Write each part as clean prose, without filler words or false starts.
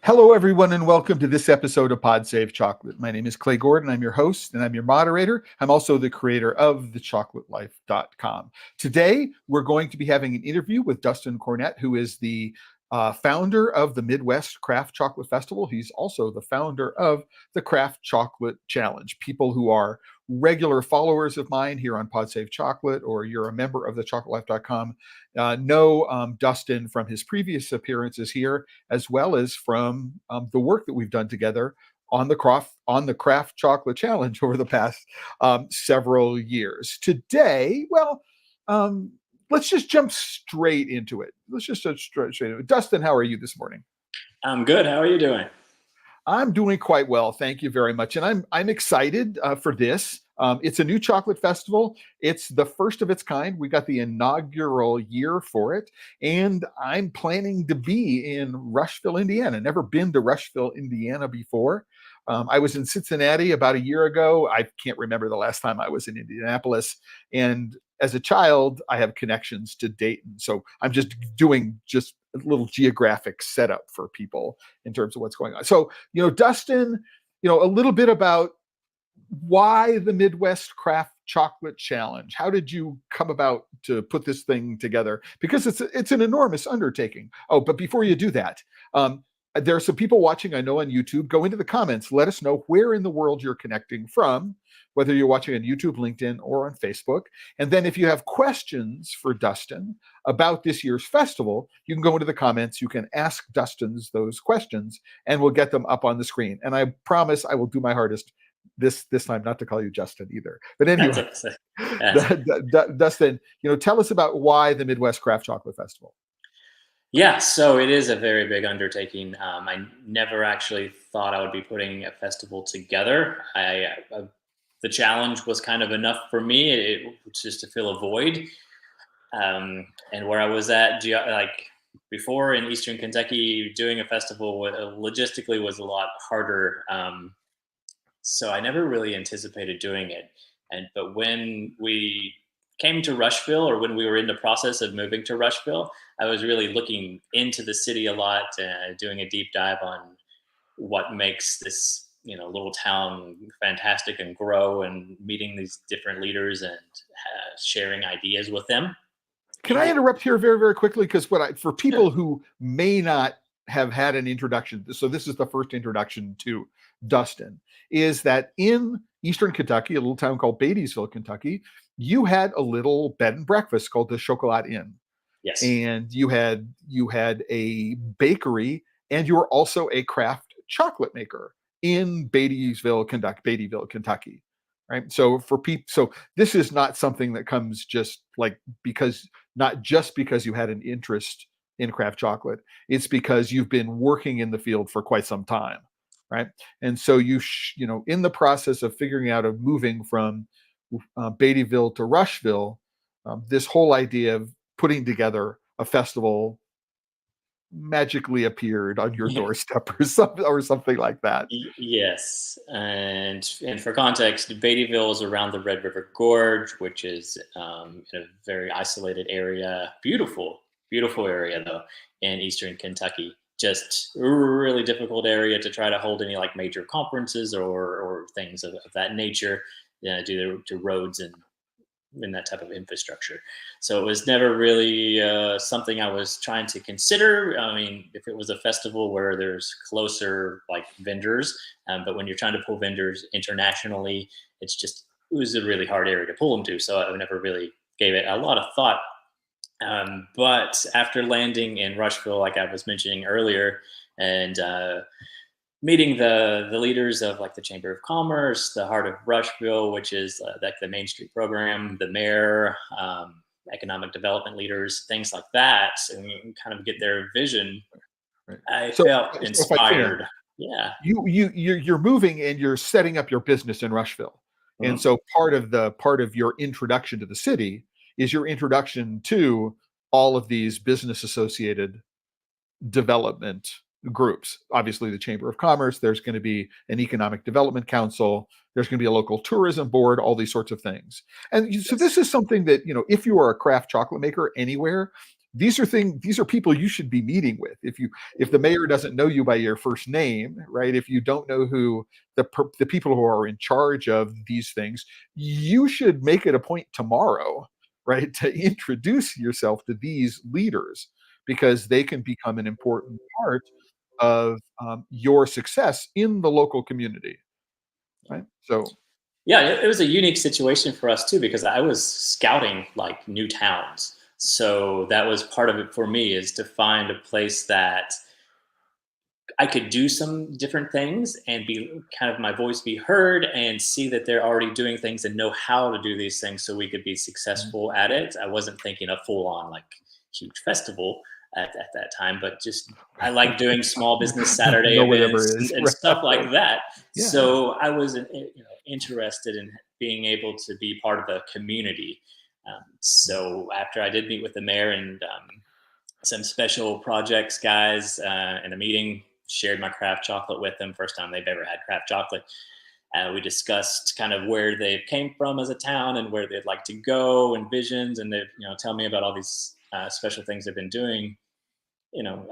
Hello, everyone, and welcome to this episode of Pod Save Chocolate. My name is Clay Gordon. I'm your host, and I'm your moderator. I'm also the creator of TheChocolateLife.com. Today, we're going to be having an interview with Dustin Cornett, who is the founder of the Midwest Craft Chocolate Festival. He's also the founder of the Craft Chocolate Challenge. People who are regular followers of mine here on Pod Save Chocolate, or you're a member of TheChocolateLife.com, know Dustin from his previous appearances here, as well as from the work that we've done together on the Craft Chocolate Challenge over the past several years. Today, let's just jump straight into it. Let's just jump straight into it. Dustin, how are you this morning? I'm good. How are you doing? I'm doing quite well, thank you very much, and I'm excited for this. It's a new chocolate festival. It's the first of its kind. We got the inaugural year for it, and I'm planning to be in Rushville, Indiana. Never been to Rushville, Indiana before. I was in Cincinnati about a year ago. I can't remember the last time I was in Indianapolis. And as a child, I have connections to Dayton. So I'm just doing just a little geographic setup for people in terms of what's going on. So, Dustin, a little bit about why the Midwest Craft Chocolate Challenge. How did you come about to put this thing together? Because it's an enormous undertaking. Oh, but before you do that, there are some people watching, I know, on YouTube. Go into the comments. Let us know where in the world you're connecting from, whether you're watching on YouTube, LinkedIn, or on Facebook. And then if you have questions for Dustin about this year's festival, you can go into the comments. You can ask Dustin's those questions, and we'll get them up on the screen. And I promise I will do my hardest this time not to call you Justin either. But anyway, Dustin, tell us about why the Midwest Craft Chocolate Festival. Yeah, so it is a very big undertaking. I never actually thought I would be putting a festival together. The challenge was kind of enough for me. It was just to fill a void. And where I was at, before in Eastern Kentucky, doing a festival logistically was a lot harder. So I never really anticipated doing it. But when we came to Rushville, or when we were in the process of moving to Rushville, I was really looking into the city a lot, doing a deep dive on what makes this little town fantastic and grow, and meeting these different leaders and sharing ideas with them. Can I interrupt here very, very quickly? Because for people who may not have had an introduction, so this is the first introduction to Dustin, is that in Eastern Kentucky, a little town called Beattyville, Kentucky, you had a little bed and breakfast called the Chocolat Inn. Yes. And you had a bakery, and you were also a craft chocolate maker in Beattyville, Kentucky. Right. So so this is not something that comes just not just because you had an interest in craft chocolate. It's because you've been working in the field for quite some time. Right. And so in the process of figuring out of moving from Beattyville to Rushville, this whole idea of putting together a festival magically appeared on your doorstep or something like that. Yes. And for context, Beattyville is around the Red River Gorge, which is in a very isolated area. Beautiful area, though, in Eastern Kentucky. Just a really difficult area to try to hold any major conferences or things of that nature, due to roads and that type of infrastructure. So it was never really something I was trying to consider. I mean, if it was a festival where there's closer vendors, but when you're trying to pull vendors internationally, it was a really hard area to pull them to. So I never really gave it a lot of thought. But after landing in Rushville, like I was mentioning earlier, and meeting the leaders of the Chamber of Commerce, the Heart of Rushville, which is the Main Street program, the mayor, economic development leaders, things like that, and you can kind of get their vision. Right. I felt inspired. Yeah. You're moving and you're setting up your business in Rushville. Mm-hmm. And so part of your introduction to the city is your introduction to all of these business associated development groups. Obviously the Chamber of Commerce, there's going to be an Economic Development Council, there's going to be a local tourism board, all these sorts of things. And so this is something that, if you are a craft chocolate maker anywhere, these are people you should be meeting with. If the mayor doesn't know you by your first name, right? If you don't know who the people who are in charge of these things, you should make it a point tomorrow, right, to introduce yourself to these leaders, because they can become an important part of your success in the local community, right? So Yeah, it was a unique situation for us too, because I was scouting like new towns. So that was part of it for me, is to find a place that I could do some different things and be kind of my voice be heard, and see that they're already doing things and know how to do these things so we could be successful at it. I wasn't thinking a full on like huge festival at that time, but just I like doing small business Saturday know where ever events is. and stuff like Right. that. Yeah. So I was interested in being able to be part of the community. So after I did meet with the mayor and some special projects guys in a meeting, shared my craft chocolate with them, first time they've ever had craft chocolate. We discussed kind of where they came from as a town and where they'd like to go, and visions, and they tell me about all these special things they've been doing.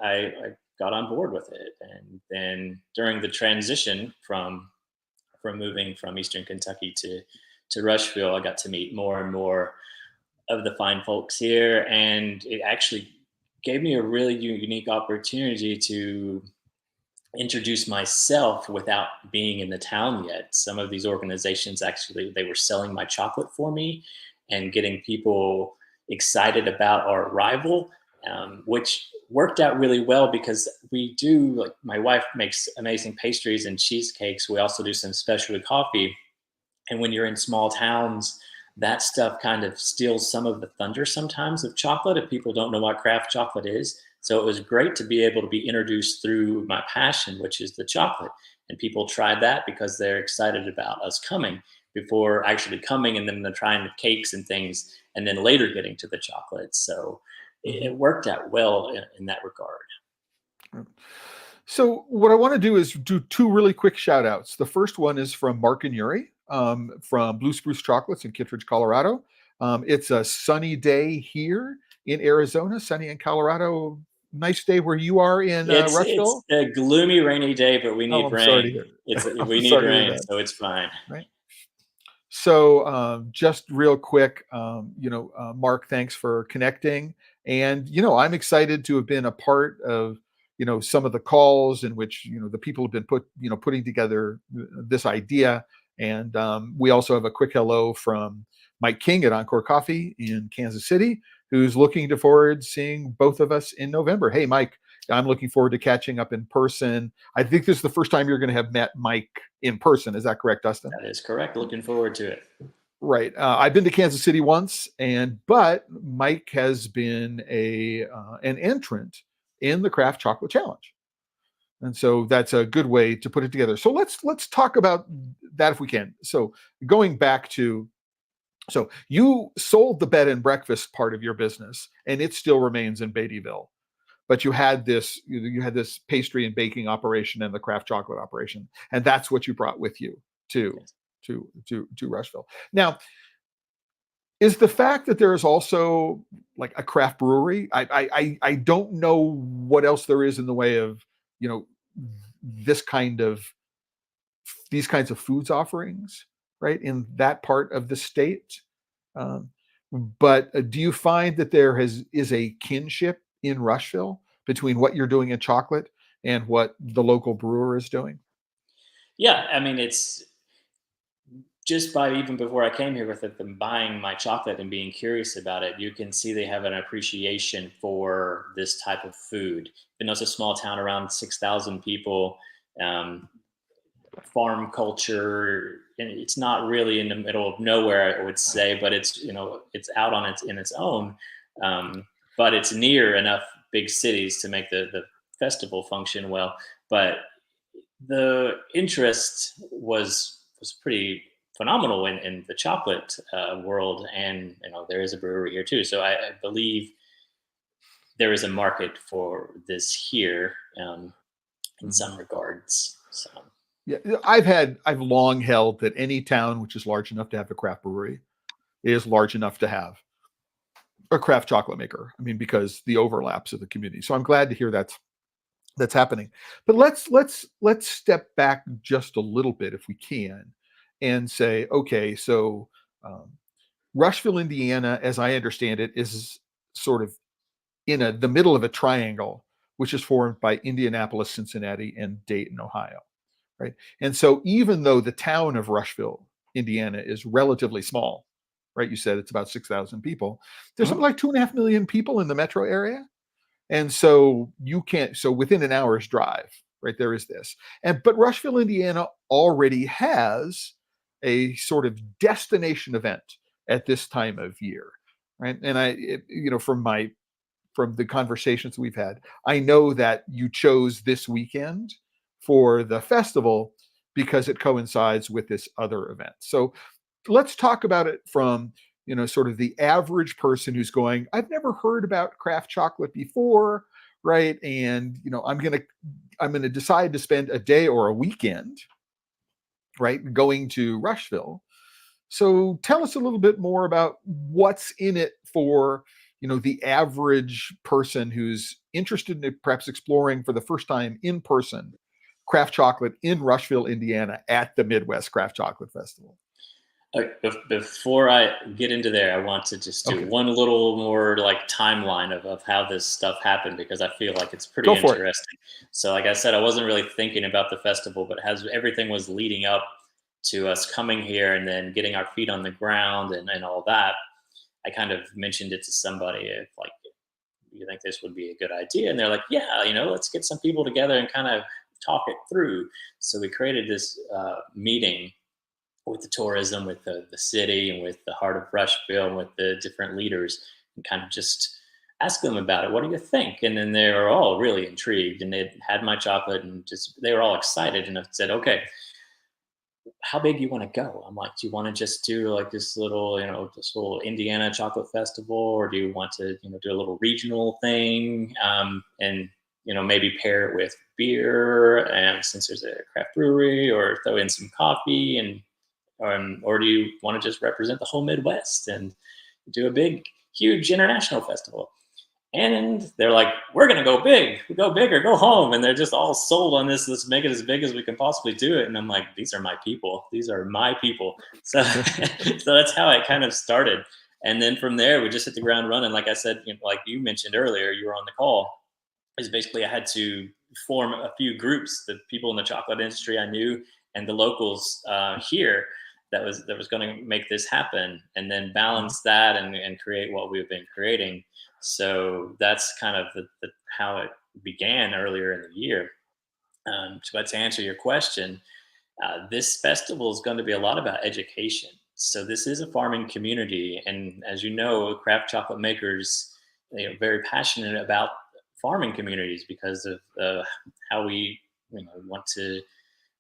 I got on board with it, and then during the transition from moving from Eastern Kentucky to Rushville, I got to meet more and more of the fine folks here, and it actually gave me a really unique opportunity to introduce myself without being in the town yet. Some of these organizations actually, they were selling my chocolate for me and getting people excited about our arrival, which worked out really well because we do, like, my wife makes amazing pastries and cheesecakes. We also do some specialty coffee, and when you're in small towns, that stuff kind of steals some of the thunder sometimes of chocolate if people don't know what craft chocolate is. So it was great to be able to be introduced through my passion, which is the chocolate. And people tried that because they're excited about us coming before actually coming, and then they're trying the cakes and things, and then later getting to the chocolate. So it worked out well in that regard. So what I want to do is do two really quick shout outs. The first one is from Mark and Yuri from Blue Spruce Chocolates in Kittredge, Colorado. It's a sunny day here in Arizona, sunny in Colorado. Nice day where you are in It's Rushville. a gloomy, rainy day, but we Oh, need I'm sorry to rain. hear. I'm We need sorry to hear rain, that. so it's fine. Right. So just real quick, Mark, thanks for connecting. And, I'm excited to have been a part of, some of the calls in which, the people have been putting together this idea. And we also have a quick hello from Mike King at Encore Coffee in Kansas City, who's looking forward to seeing both of us in November. Hey, Mike, I'm looking forward to catching up in person. I think this is the first time you're going to have met Mike in person. Is that correct, Dustin? That is correct. Looking forward to it. Right. I've been to Kansas City once, but Mike has been an entrant in the Craft Chocolate Challenge, and so that's a good way to put it together. So let's talk about that if we can. So going back to, so you sold the bed and breakfast part of your business, and it still remains in Beattyville, but you had this pastry and baking operation and the craft chocolate operation, and that's what you brought with you to Yes. to Rushville. Now, is the fact that there is also like a craft brewery? I don't know what else there is in the way of this kind of these kinds of foods offerings, right, in that part of the state. Um, but do you find that is a kinship in Rushville between what you're doing in chocolate and what the local brewer is doing? Yeah, I mean, it's just by even before I came here with it, them buying my chocolate and being curious about it, you can see they have an appreciation for this type of food. Even though it's a small town, around 6,000 people, um, farm culture, and it's not really in the middle of nowhere, I would say, but it's out on its own. Um, but it's near enough big cities to make the festival function well. But the interest was pretty phenomenal in the chocolate world, and there is a brewery here too. So I believe there is a market for this here, in some regards. So Yeah, I've long held that any town which is large enough to have a craft brewery is large enough to have a craft chocolate maker. I mean, because the overlaps of the community. So I'm glad to hear that's happening. But let's step back just a little bit, if we can, and say, okay, so um, Rushville, Indiana, as I understand it, is sort of in the middle of a triangle, which is formed by Indianapolis, Cincinnati, and Dayton, Ohio. Right. And so even though the town of Rushville, Indiana, is relatively small, right? You said it's about 6,000 people. There's something Mhm. like 2.5 million people in the metro area. And so you can't, so within an hour's drive, right, there is this. But Rushville, Indiana already has a sort of destination event at this time of year, right? And from the conversations we've had, I know that you chose this weekend for the festival because it coincides with this other event. So let's talk about it from sort of the average person who's going, I've never heard about craft chocolate before, right? And I'm gonna decide to spend a day or a weekend, right, going to Rushville. So tell us a little bit more about what's in it for the average person who's interested in perhaps exploring for the first time in person craft chocolate in Rushville, Indiana at the Midwest Craft Chocolate Festival. Before I get into there, I want to just do Okay, one little more like timeline of how this stuff happened because I feel like it's pretty go for it. interesting. So, like I said, I wasn't really thinking about the festival, but as everything was leading up to us coming here and then getting our feet on the ground and all that, I kind of mentioned it to somebody if like, you think this would be a good idea? And they're like, yeah, let's get some people together and kind of talk it through. So we created this meeting with the tourism, with the city, and with the heart of Rushville, and with the different leaders, and kind of just ask them about it. What do you think? And then they were all really intrigued, and they had my chocolate, and just they were all excited. And I said, okay, how big you want to go? I'm like, do you want to just do like this little Indiana chocolate festival, or do you want to, do a little regional thing, and maybe pair it with beer, and since there's a craft brewery, or throw in some coffee, and or do you want to just represent the whole Midwest and do a big, huge international festival? And they're like, we're going to go big. We go big or go home. And they're just all sold on this. Let's make it as big as we can possibly do it. And I'm like, these are my people. These are my people. So, so that's how it kind of started. And then from there, we just hit the ground running. Like I said, like you mentioned earlier, you were on the call. Is basically I had to form a few groups, the people in the chocolate industry I knew, and the locals here that was going to make this happen, and then balance that and create what we've been creating. So that's kind of how it began earlier in the year. But to answer your question, this festival is going to be a lot about education. So this is a farming community, and as you know, craft chocolate makers, they are very passionate about farming communities because of how we want to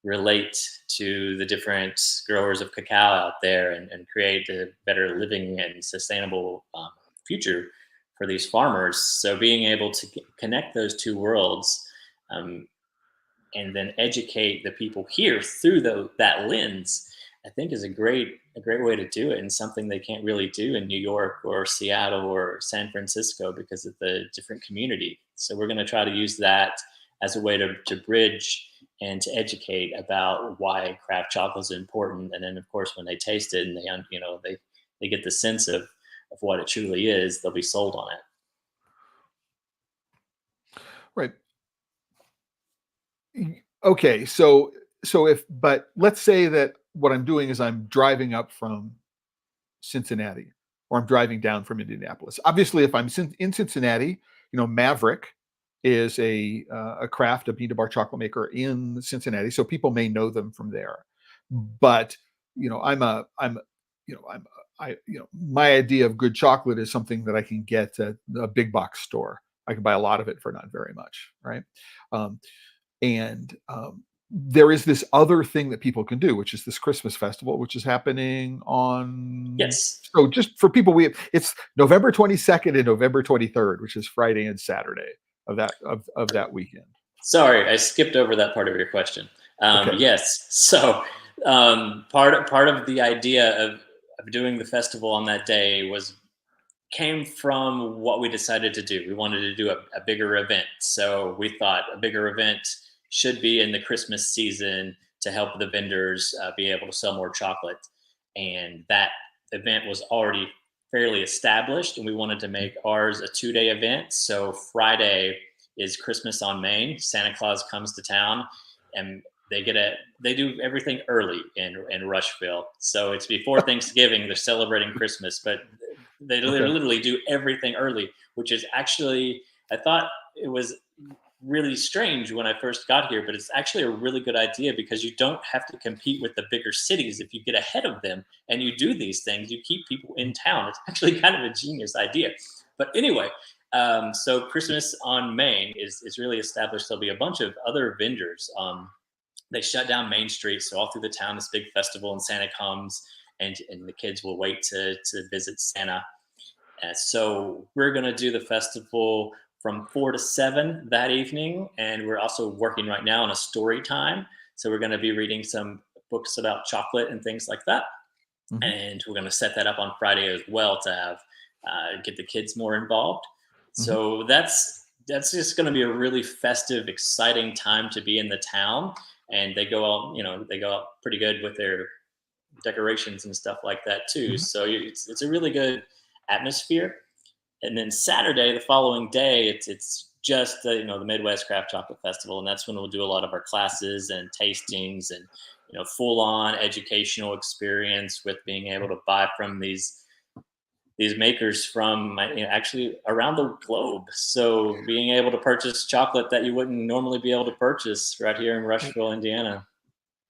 relate to the different growers of cacao out there, and create a better living and sustainable future for these farmers. So being able to connect those two worlds, um, and then educate the people here through that lens, I think is a great way to do it, and something they can't really do in New York or Seattle or San Francisco because of the different community. So we're going to try to use that as a way to bridge and to educate about why craft chocolate is important. And then of course when they taste it and they get the sense of what it truly is, they'll be sold on it. Right. Okay, but let's say that what I'm doing is I'm driving up from Cincinnati, or I'm driving down from Indianapolis. Obviously, if I'm in Cincinnati, Maverick is a craft, a bean to bar chocolate maker in Cincinnati, so people may know them from there. But my idea of good chocolate is something that I can get at a big box store. I can buy a lot of it for not very much, right? Um, and there is this other thing that people can do, which is this Christmas festival, which is happening on. Yes. So just for people, it's November 22nd and November 23rd, which is Friday and Saturday of that weekend. Sorry, I skipped over that part of your question. Okay. Yes. So part of the idea of doing the festival on that day was came from what we decided to do. We wanted to do a bigger event. So we thought a bigger event should be in the Christmas season to help the vendors be able to sell more chocolate. And that event was already fairly established, and we wanted to make ours a 2-day event. So Friday is Christmas on Main. Santa Claus comes to town, and they do everything early in Rushville. So it's before Thanksgiving. They're celebrating Christmas, but they Okay. literally do everything early, which is actually, I thought it was really strange when I first got here, but it's actually a really good idea because you don't have to compete with the bigger cities. If you get ahead of them and you do these things, you keep people in town. It's actually kind of a genius idea. But anyway, so Christmas on Main is really established. There'll be a bunch of other vendors. They shut down Main Street, so all through the town, this big festival, and Santa comes, and the kids will wait to visit Santa. So we're going to do the festival from 4 to 7 that evening. And we're also working right now on a story time. So we're going to be reading some books about chocolate and things like that. Mhm. And we're going to set that up on Friday as well to have get the kids more involved. Mhm. So that's just going to be a really festive, exciting time to be in the town. And they go out pretty good with their decorations and stuff like that too. Mhm. So it's a really good atmosphere. And then Saturday, the following day, it's just the Midwest Craft Chocolate Festival, and that's when we'll do a lot of our classes and tastings and full on educational experience with being able to buy from these makers from actually around the globe. So being able to purchase chocolate that you wouldn't normally be able to purchase right here in Rushville, Indiana.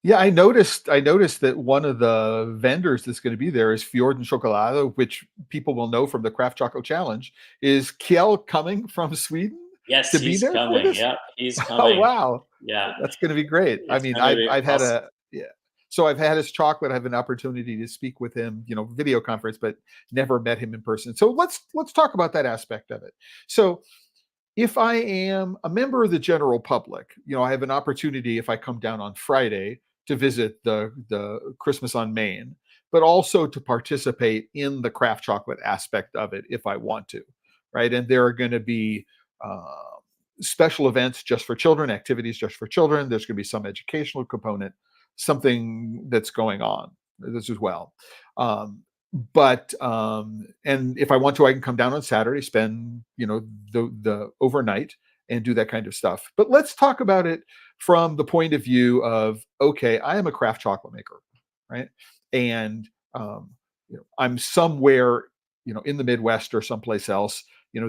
Yeah, I noticed that one of the vendors that's gonna be there is Fjord and Chocolate, which people will know from the Craft Chocolate Challenge. Is Kjell coming from Sweden Yes, to be he's there for coming. this? Yep, he's Oh, coming. wow. Yeah, That's gonna be great. I it's mean, going to be I've had awesome. a yeah. So I've had his chocolate. I have an opportunity to speak with him, video conference, but never met him in person. So let's talk about that aspect of it. So if I am a member of the general public, I have an opportunity if I come down on Friday to visit the Christmas on Main, but also to participate in the craft chocolate aspect of it if I want to, right? And there are going to be special events just for children, activities just for children. There's going to be some educational component, something that's going on this as well. And if I want to, I can come down on Saturday, spend the overnight and do that kind of stuff. But let's talk about it from the point of view of, okay, I am a craft chocolate maker, right? And I'm somewhere in the Midwest or someplace else.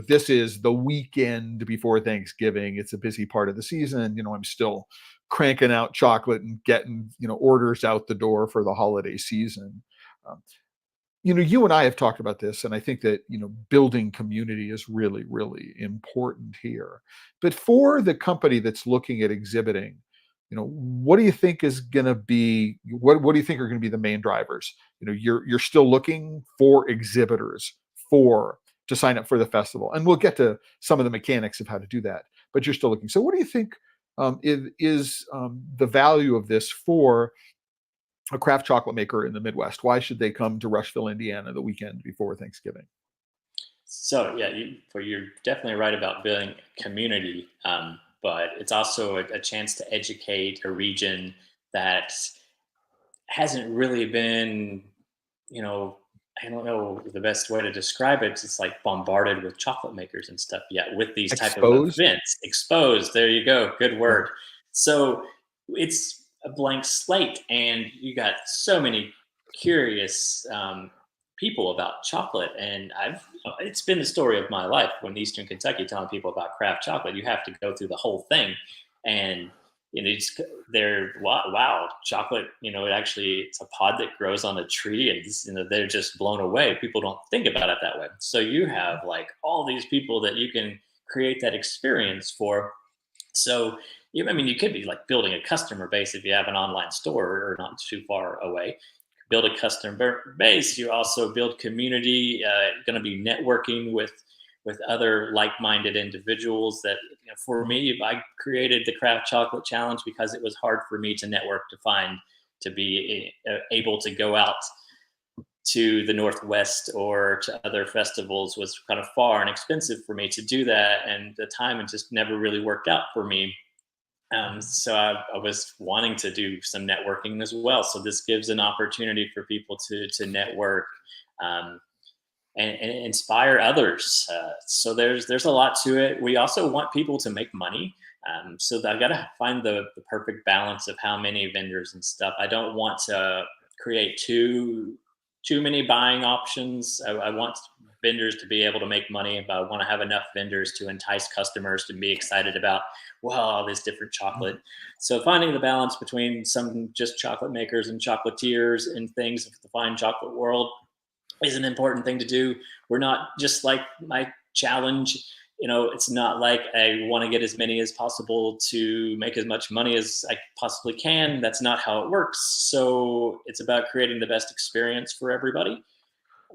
This is the weekend before Thanksgiving. It's a busy part of the season. I'm still cranking out chocolate and getting orders out the door for the holiday season. um, you and I have talked about this, and I think that building community is really, really important here. But for the company that's looking at exhibiting, what do you think is going to be what do you think are going to be the main drivers? You're still looking for exhibitors for to sign up for the festival, and we'll get to some of the mechanics of how to do that. But you're still looking. So, what do you think is the value of this for a craft chocolate maker in the Midwest? Why should they come to Rushville, Indiana, the weekend before Thanksgiving? So yeah, you're definitely right about building community, but it's also a chance to educate a region that hasn't really been, you know, I don't know the best way to describe it. It's like bombarded with chocolate makers and stuff yet with these type of Exposed? events. Exposed. There you go. Good Yeah. word. So it's a blank slate, and you got so many curious people about chocolate. And it's been the story of my life when Eastern Kentucky telling people about craft chocolate. You have to go through the whole thing, and they're wow, chocolate, it's a pod that grows on a tree, and they're just blown away. People don't think about it that way. So you have like all these people that you can create that experience for. So you could be like building a customer base if you have an online store or not too far away. Build a customer base. You also build community. Going to be networking with other like-minded individuals. That for me, I created the Craft Chocolate Challenge because it was hard for me to network, to find, to be able to go out to the Northwest or to other festivals was kind of far and expensive for me to do that. And the time had just never really worked out for me. So I was wanting to do some networking as well. So this gives an opportunity for people to network, um, and inspire others. So there's a lot to it. We also want people to make money. So I got to find the perfect balance of how many vendors and stuff. I don't want to create too many buying options. I want vendors to be able to make money, but I want to have enough vendors to entice customers to be excited about, well, all this different chocolate. So finding the balance between some just chocolate makers and chocolatiers and things of the fine chocolate world is an important thing to do. We're not just like my challenge. It's not like I want to get as many as possible to make as much money as I possibly can. That's not how it works. So it's about creating the best experience for everybody.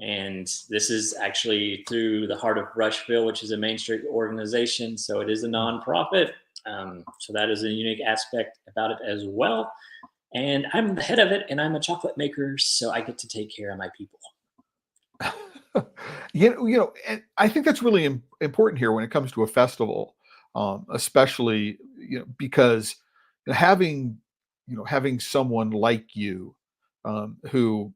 And this is actually through the Heart of Rushville, which is a Main Street organization. So it is a nonprofit. So that is a unique aspect about it as well. And I'm the head of it, and I'm a chocolate maker, so I get to take care of my people. And I think that's really important here when it comes to a festival, especially because having someone like you, who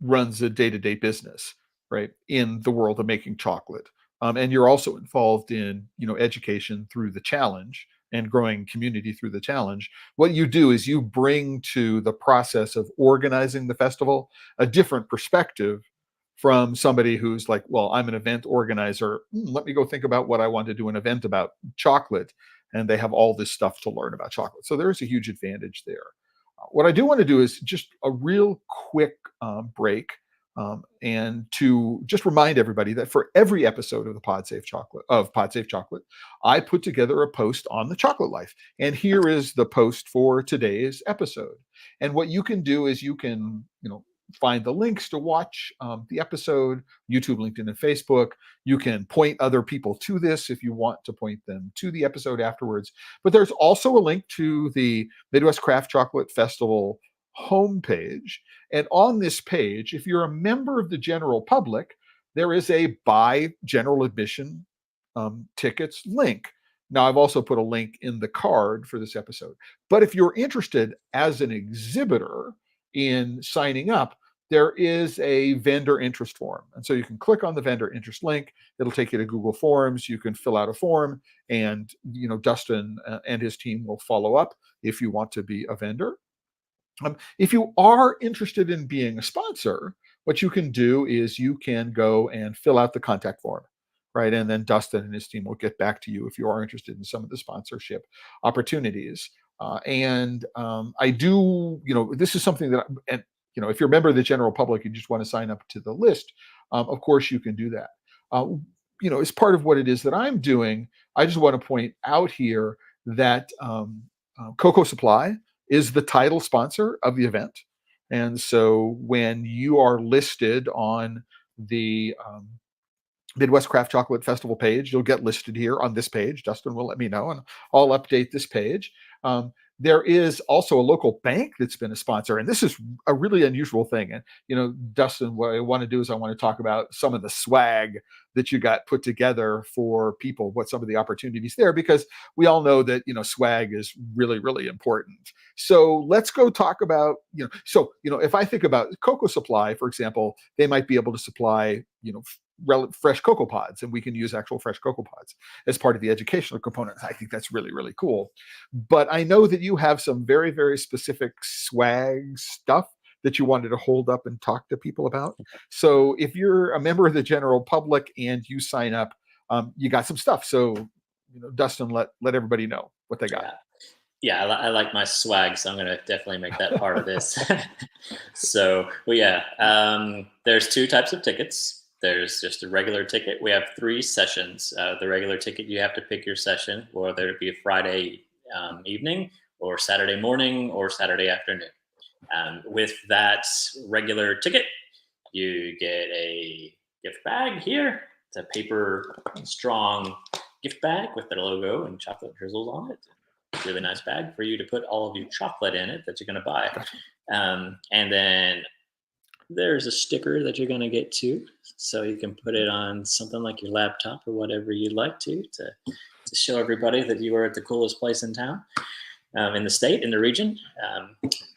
runs a day-to-day business, right, in the world of making chocolate, and you're also involved in education through the challenge and growing community through the challenge. What you do is you bring to the process of organizing the festival a different perspective from somebody who's like, well, I'm an event organizer. Let me go think about what I want to do an event about chocolate. And they have all this stuff to learn about chocolate. So there's a huge advantage there. What I do want to do is just a real quick break, and to just remind everybody that for every episode of the Pod Safe Chocolate, I put together a post on the Chocolate Life. And here is the post for today's episode. And what you can do is you can, find the links to watch the episode, YouTube, LinkedIn, and Facebook. You can point other people to this if you want to point them to the episode afterwards. But there's also a link to the Midwest Craft Chocolate Festival homepage. And on this page, if you're a member of the general public, there is a buy general admission tickets link. Now, I've also put a link in the card for this episode. But if you're interested as an exhibitor in signing up, there is a vendor interest form. And so you can click on the vendor interest link. It'll take you to Google Forms. You can fill out a form, and Dustin and his team will follow up if you want to be a vendor. If you are interested in being a sponsor, what you can do is you can go and fill out the contact form, right? And then Dustin and his team will get back to you if you are interested in some of the sponsorship opportunities. I do, this is something that, if you're a member of the general public and you just want to sign up to the list, of course you can do that. As part of what it is that I'm doing, I just want to point out here that Cocoa Supply is the title sponsor of the event. And so when you are listed on the Midwest Craft Chocolate Festival page, you'll get listed here on this page. Dustin will let me know, and I'll update this page. There is also a local bank that's been a sponsor, and this is a really unusual thing. And, Dustin, what I want to do is I want to talk about some of the swag that you got put together for people, what some of the opportunities there, because we all know that, swag is really, really important. So let's go talk about, if I think about Cocoa Supply, for example, they might be able to supply, fresh cocoa pods, and we can use actual fresh cocoa pods as part of the educational component. I think that's really, really cool. But I know that you have some very, very specific swag stuff that you wanted to hold up and talk to people about. So if you're a member of the general public and you sign up, you got some stuff. So, Dustin, let everybody know what they got. Yeah, I like my swag, so I'm going to definitely make that part of this. So, there's two types of tickets. There's just a regular ticket. We have 3 sessions. The regular ticket, you have to pick your session, whether it be a Friday evening or Saturday morning or Saturday afternoon. With that regular ticket, you get a gift bag here. It's a paper strong gift bag with the logo and chocolate drizzles on it. Really nice bag for you to put all of your chocolate in it that you're going to buy. And then there's a sticker that you're going to get too. So you can put it on something like your laptop or whatever you'd like to show everybody that you are at the coolest place in town, in the state, in the region.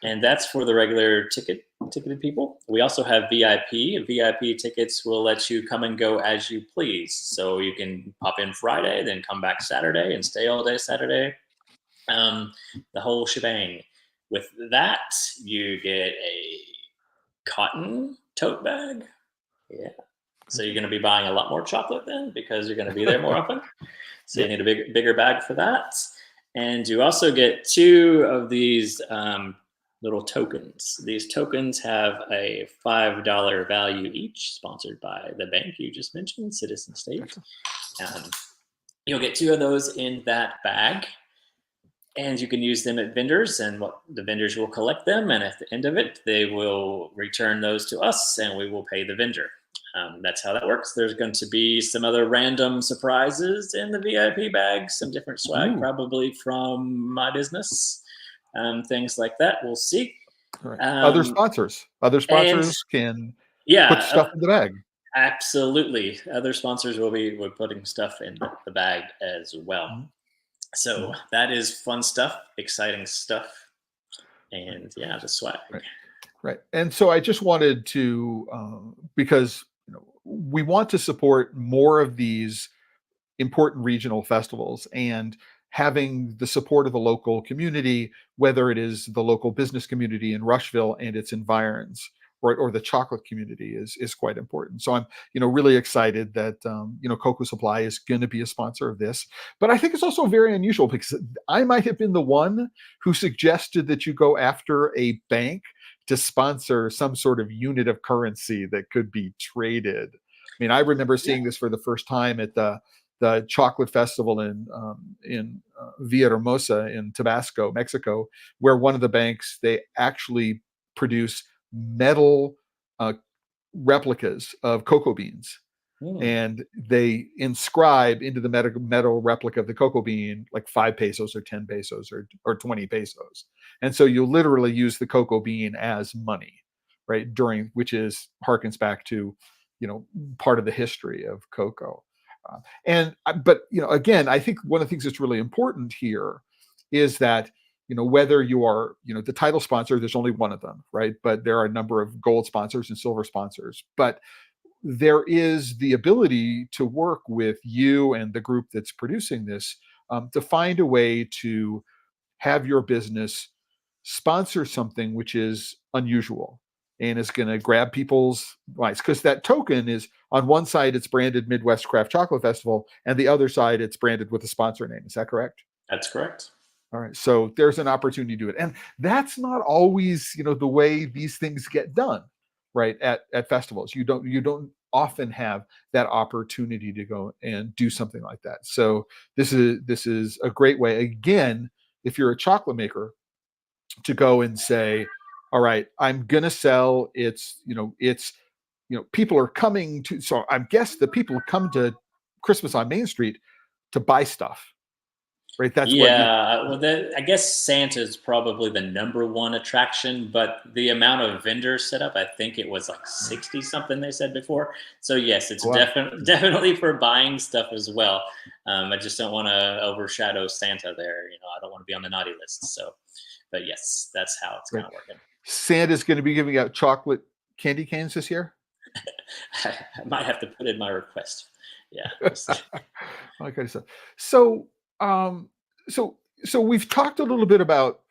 And that's for the regular ticketed people. We also have VIP. VIP tickets will let you come and go as you please. So you can pop in Friday, then come back Saturday and stay all day Saturday. The whole shebang. With that, you get a cotton tote bag. Yeah. So you're going to be buying a lot more chocolate then, because you're going to be there more often. So you need a bigger bag for that. And you also get 2 of these little tokens. These tokens have a $5 value each, sponsored by the bank you just mentioned, Citizen State. You'll get 2 of those in that bag. And you can use them at vendors, and the vendors will collect them. And at the end of it, they will return those to us, and we will pay the vendor. That's how that works. There's going to be some other random surprises in the VIP bag, some different swag, probably from my business, things like that. We'll see. Right. Other sponsors can put stuff in the bag. Absolutely. Other sponsors will be putting stuff in the bag as well. So that is fun stuff, exciting stuff, and the swag. Right. And so I just wanted to, because we want to support more of these important regional festivals, and having the support of the local community, whether it is the local business community in Rushville and its environs, or the chocolate community, is quite important. So I'm really excited that Cocoa Supply is going to be a sponsor of this. But I think it's also very unusual, because I might have been the one who suggested that you go after a bank to sponsor some sort of unit of currency that could be traded. I mean, I remember seeing this for the first time at the chocolate festival in Villahermosa in Tabasco, Mexico, where one of the banks, they actually produce metal replicas of cocoa beans. And they inscribe into the metal replica of the cocoa bean like 5 pesos or 10 pesos or 20 pesos. And so you literally use the cocoa bean as money, right? Which harkens back to, part of the history of cocoa. But again, I think one of the things that's really important here is that, whether you are, the title sponsor, there's only one of them, right? But there are a number of gold sponsors and silver sponsors. But there is the ability to work with you and the group that's producing this, to find a way to have your business sponsor something which is unusual and is going to grab people's minds. Because that token is, on one side, it's branded Midwest Craft Chocolate Festival, and the other side, it's branded with a sponsor name. Is that correct? That's correct. All right. So there's an opportunity to do it. And that's not always, the way these things get done, right? At festivals. You don't often have that opportunity to go and do something like that. So this is a great way, again, if you're a chocolate maker, to go and say, all right, I'm going to sell people are coming to, so I guess the people come to Christmas on Main Street to buy stuff. Right. That's I guess Santa is probably the #1 attraction, but the amount of vendors set up, I think it was like 60 something they said before. So yes, it's definitely for buying stuff as well. I just don't want to overshadow Santa there. I don't want to be on the naughty list. So, but yes, that's how it's kind of working. Santa's going to be giving out chocolate candy canes this year. I might have to put in my request. Yeah. Okay. So we've talked a little bit about,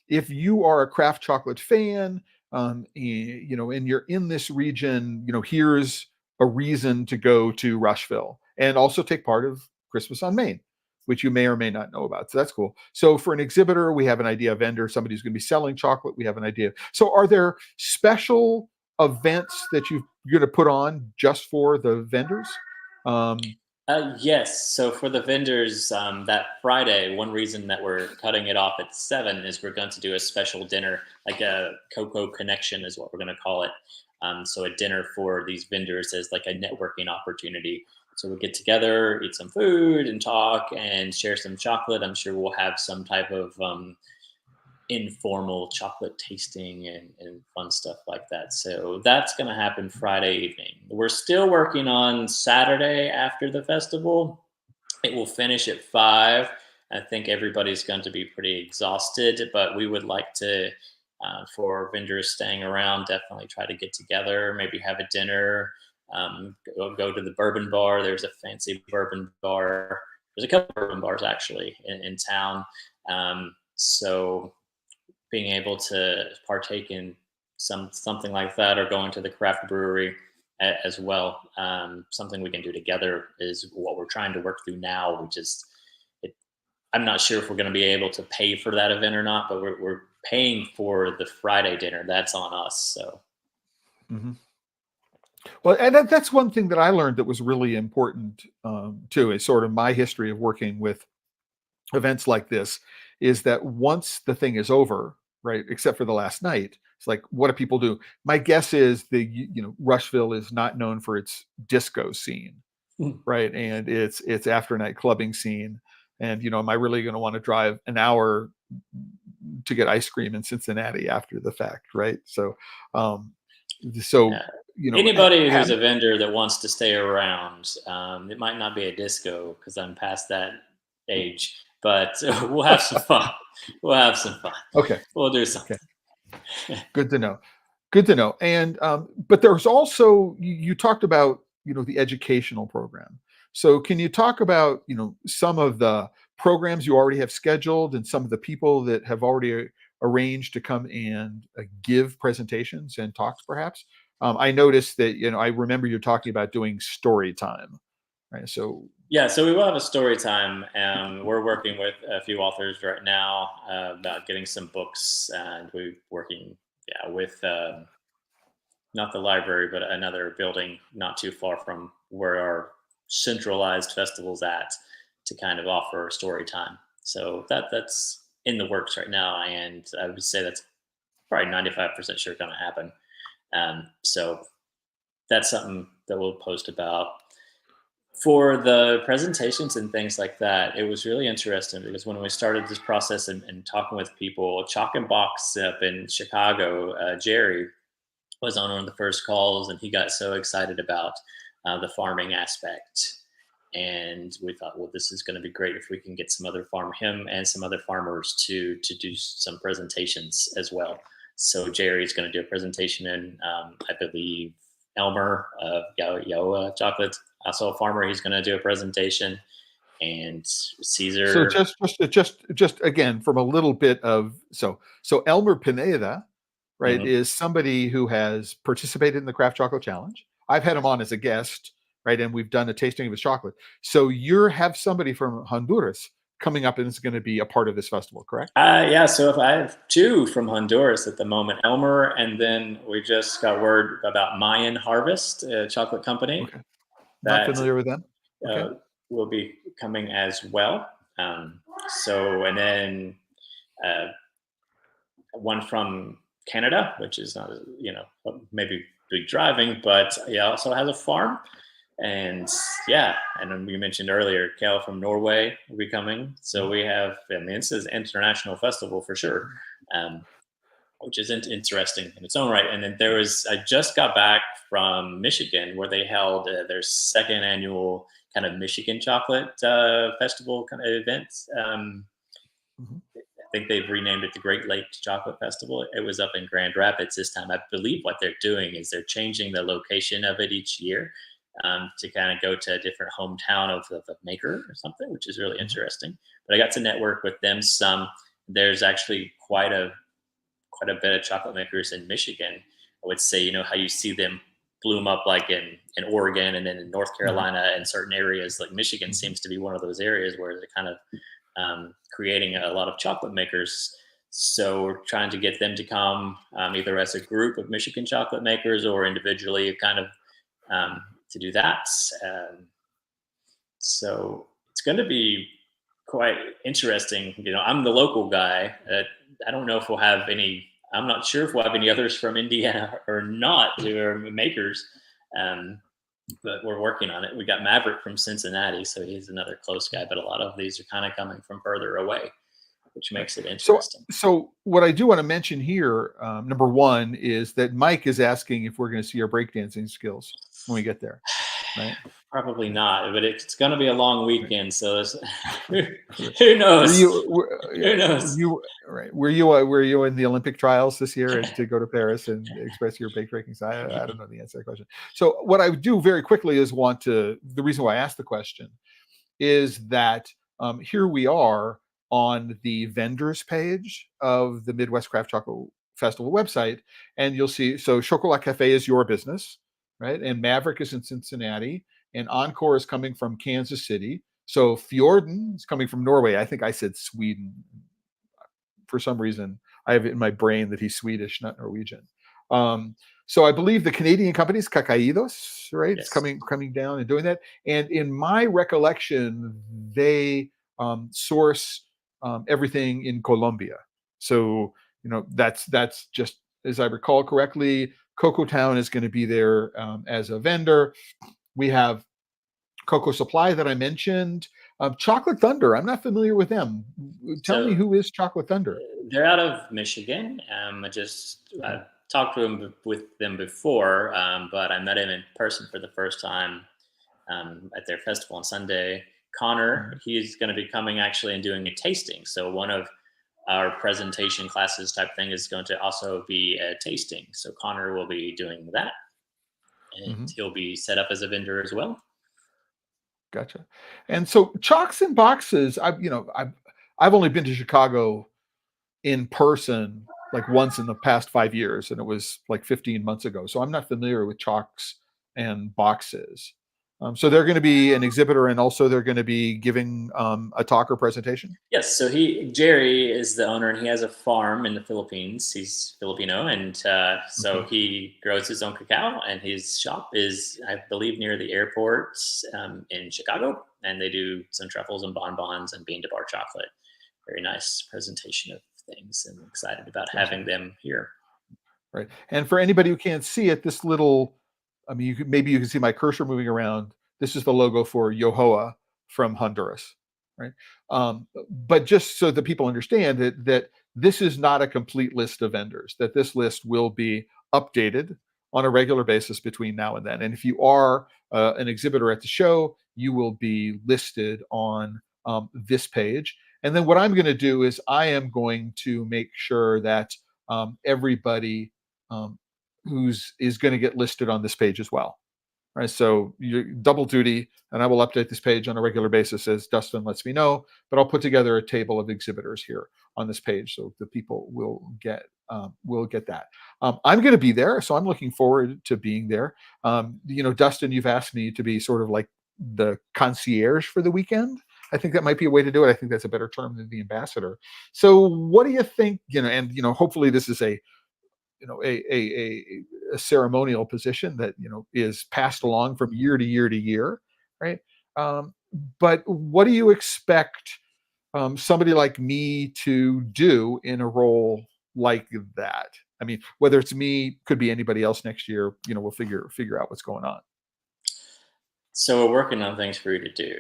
if you are a craft chocolate fan, and you're in this region, here's a reason to go to Rushville and also take part of Christmas on Main, which you may or may not know about. So that's cool. So for an exhibitor, we have an idea. A vendor, somebody who's going to be selling chocolate, we have an idea. So are there special events that you're going to put on just for the vendors? Yes. So for the vendors, that Friday, one reason that we're cutting it off at 7 is we're going to do a special dinner, like a Cocoa Connection is what we're going to call it. So a dinner for these vendors as like a networking opportunity. So we'll get together, eat some food and talk and share some chocolate. I'm sure we'll have some type of informal chocolate tasting and fun stuff like that. So that's going to happen Friday evening. We're still working on Saturday after the festival. It will finish at 5. I think everybody's going to be pretty exhausted, but we would like to, for vendors staying around, definitely try to get together, maybe have a dinner, go to the bourbon bar. There's a fancy bourbon bar. There's a couple of bourbon bars actually in town. So being able to partake in something like that, or going to the craft brewery as well, something we can do together, is what we're trying to work through now. Which is, I'm not sure if we're going to be able to pay for that event or not, but we're paying for the Friday dinner. That's on us. So. Mm-hmm. Well, and that's one thing that I learned that was really important too. Is sort of my history of working with events like this, is that once the thing is over, right, except for the last night, it's like, what do people do? My guess is Rushville is not known for its disco scene, right, and its after night clubbing scene. And am I really going to want to drive an hour to get ice cream in Cincinnati after the fact, right? So, Yeah. Anybody who's a vendor that wants to stay around, it might not be a disco because I'm past that age, but we'll have some fun. We'll have some fun. Okay. We'll do something. Okay. Good to know. Good to know. And but there's also, you talked about the educational program. So can you talk about some of the programs you already have scheduled, and some of the people that have already arranged to come and give presentations and talks, perhaps? I noticed that I remember you talking about doing story time, right? So yeah, so we will have a story time. We're working with a few authors right now about getting some books, and we're working with not the library, but another building not too far from where our centralized festival's at, to kind of offer story time. So that's in the works right now, and I would say that's probably 95% sure going to happen. So that's something that we'll post about. For the presentations and things like that, it was really interesting because when we started this process and talking with people, Chalk and Box up in Chicago, Jerry was on one of the first calls, and he got so excited about the farming aspect. And we thought, well, this is going to be great if we can get him and some other farmers to do some presentations as well. So Jerry's going to do a presentation, and I believe Elmer of Yoa Chocolate, also a farmer, he's going to do a presentation, and Caesar. So just again, from a little bit of so Elmer Pineda, right, is somebody who has participated in the Craft Chocolate Challenge. I've had him on as a guest, right, and we've done a tasting of his chocolate. So you have somebody from Honduras coming up and is going to be a part of this festival, correct? Yeah, so if I have 2 from Honduras at the moment, Elmer, and then we just got word about Mayan Harvest, a chocolate company. Okay. Not familiar with them. Okay. Will be coming as well. And then one from Canada, which is not, maybe big driving, but also has a farm. And and then we mentioned earlier, Cal from Norway will be coming. So we have, this is an international festival for sure, which is interesting in its own right. And then I just got back from Michigan, where they held their second annual kind of Michigan chocolate festival kind of event. I think they've renamed it the Great Lakes Chocolate Festival. It was up in Grand Rapids this time. I believe what they're doing is they're changing the location of it each year to kind of go to a different hometown of the maker or something, which is really interesting. But I got to network with them some. There's actually quite a bit of chocolate makers in Michigan. I would say, how you see them bloom up like in Oregon and then in North Carolina and certain areas, like Michigan seems to be one of those areas where they're kind of creating a lot of chocolate makers. So we're trying to get them to come either as a group of Michigan chocolate makers or individually, kind of to do that. So it's going to be quite interesting. I'm the local guy. I don't know if we'll have any. I'm not sure if we'll have any others from Indiana or not who are makers. But we're working on it. We got Maverick from Cincinnati, so he's another close guy, but a lot of these are kind of coming from further away. which makes it So, interesting. so what I do want to mention here, number one, is that Mike is asking if we're going to see our breakdancing skills when we get there, right? Probably not, but it's going to be a long Right. weekend, so who Were knows? you, yeah, Who knows? you right? Were you in the Olympic trials this year to go to Paris and express your bake breaking side? I don't know the answer to that question. So what I do very quickly is the reason why I asked the question is that here we are on the vendors page of the Midwest Craft Chocolate Festival website, and you'll see, so Chocolat Cafe is your business, right? And Maverick is in Cincinnati, and Encore is coming from Kansas City. So Fjorden is coming from Norway. I think I said Sweden. For some reason, I have it in my brain that he's Swedish, not Norwegian. So I believe the Canadian company is Cacaidos, right? It's Yes. coming down and doing that. And in my recollection, they source everything in Colombia. So that's just as I recall correctly. Cocoa Town is going to be there as a vendor. We have Cocoa Supply that I mentioned. Chocolate Thunder, I'm not familiar with them. Tell me, So who is Chocolate Thunder? they're out of Michigan. I talked with them before, but I met him in person for the first time at their festival on Sunday. Connor, Mhm. he's going to be coming actually and doing a tasting. So one of our presentation classes type thing is going to also be a tasting. So Connor will be doing that, and Mhm. he'll be set up as a vendor as well. Gotcha. And so Chalks and Boxes, I've only been to Chicago in person like once in the past 5 years, and it was like 15 months ago. So I'm not familiar with Chalks and Boxes. So they're going to be an exhibitor, and also they're going to be giving a talk or presentation. Yes, so Jerry is the owner, and he has a farm in the Philippines. He's Filipino, and so Okay. he grows his own cacao. And his shop is, I believe, near the airport in Chicago. And they do some truffles and bonbons and bean to bar chocolate. Very nice presentation of things, and excited about Gotcha. having them here. Right. And for anybody who can't see it, this little, I mean, maybe you can see my cursor moving around. This is the logo for Yohoa from Honduras, right? But just so that people understand that this is not a complete list of vendors, that this list will be updated on a regular basis between now and then. And if you are an exhibitor at the show, you will be listed on this page. And then what I'm going to do is I am going to make sure that everybody um, who's is going to get listed on this page as well. Right. So you're double duty, and I will update this page on a regular basis as Dustin lets me know. But I'll put together a table of exhibitors here on this page so the people will get that. I'm going to be there, so I'm looking forward to being there. Dustin, you've asked me to be sort of like the concierge for the weekend. I think that might be a way to do it. I think that's a better term than the ambassador. So, what do you think? Hopefully, this is a a ceremonial position that is passed along from year to year to year, right? But what do you expect somebody like me to do in a role like that? I mean, whether it's me, could be anybody else next year. We'll figure out what's going on. So we're working on things for you to do.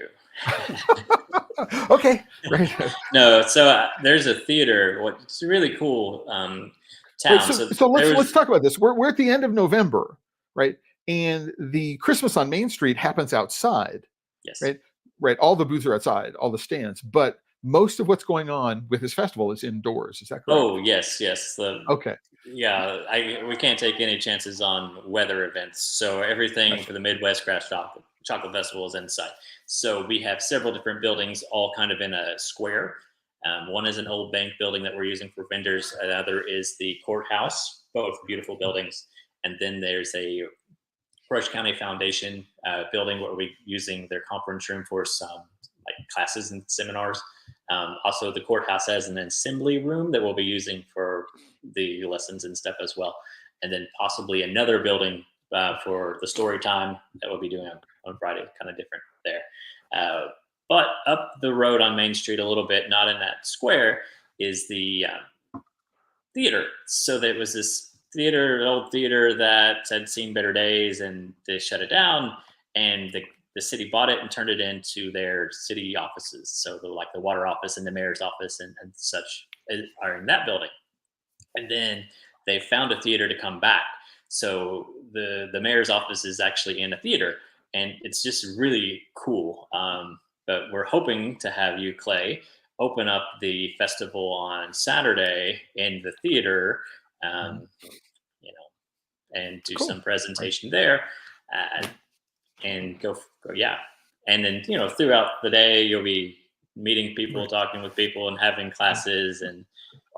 Okay, right. No, so there's a theater. What's really cool Right, town. So so there let's was talk about this. We're at the end of November, right? And the Christmas on Main Street happens outside, yes. right? Right. All the booths are outside, all the stands, but most of what's going on with this festival is indoors. Is that correct? Oh yes. Okay. We can't take any chances on weather events. So everything Gotcha. for the Midwest Craft Chocolate Festival is inside. So we have several different buildings, all kind of in a square. One is an old bank building that we're using for vendors. Another is the courthouse, both beautiful buildings. And then there's a Rush County Foundation building where we're using their conference room for some like classes and seminars. Also, the courthouse has an assembly room that we'll be using for the lessons and stuff as well. And then possibly another building for the story time that we'll be doing on Friday, kind of different there. But up the road on Main Street a little bit, not in that square, is the theater. So there was this old theater that had seen better days, and they shut it down. And the city bought it and turned it into their city offices. So like the water office and the mayor's office and such are in that building. And then they found a theater to come back. So the mayor's office is actually in a theater, and it's just really cool. But we're hoping to have you, Clay, open up the festival on Saturday in the theater, um, you know, and do Cool. some presentation there, and yeah. And then throughout the day you'll be meeting people, talking with people, and having classes and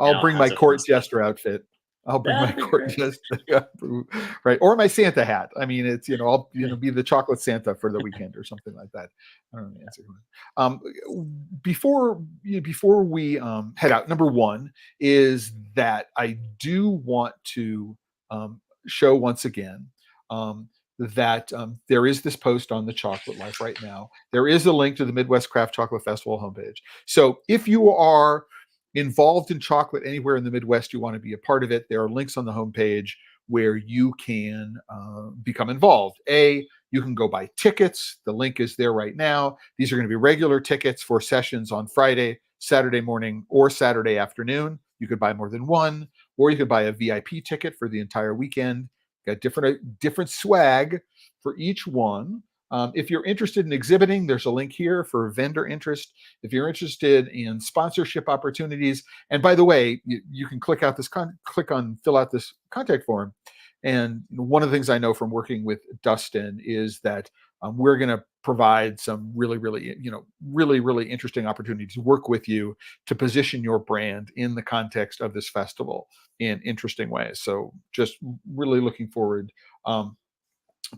I'll all bring kinds my of fun court stuff. jester outfit. I'll bring my That'd be court great. jester, right, or my Santa hat. I mean, it's I'll be the chocolate Santa for the weekend or something like that. I don't know the answer. Before we head out, number one is that I do want to show once again that there is this post on the Chocolate Life right now. There is a link to the Midwest Craft Chocolate Festival homepage. So if you are involved in chocolate anywhere in the Midwest, you want to be a part of it, there are links on the homepage where you can become involved. You can go buy tickets. The link is there right now. These are going to be regular tickets for sessions on Friday, Saturday morning, or Saturday afternoon. You could buy more than one, or you could buy a VIP ticket for the entire weekend. Got different swag for each one. If you're interested in exhibiting, there's a link here for vendor interest. If you're interested in sponsorship opportunities, and by the way, you can click on fill out this contact form. And one of the things I know from working with Dustin is that we're going to provide some really interesting opportunities to work with you to position your brand in the context of this festival in interesting ways. So just really looking forward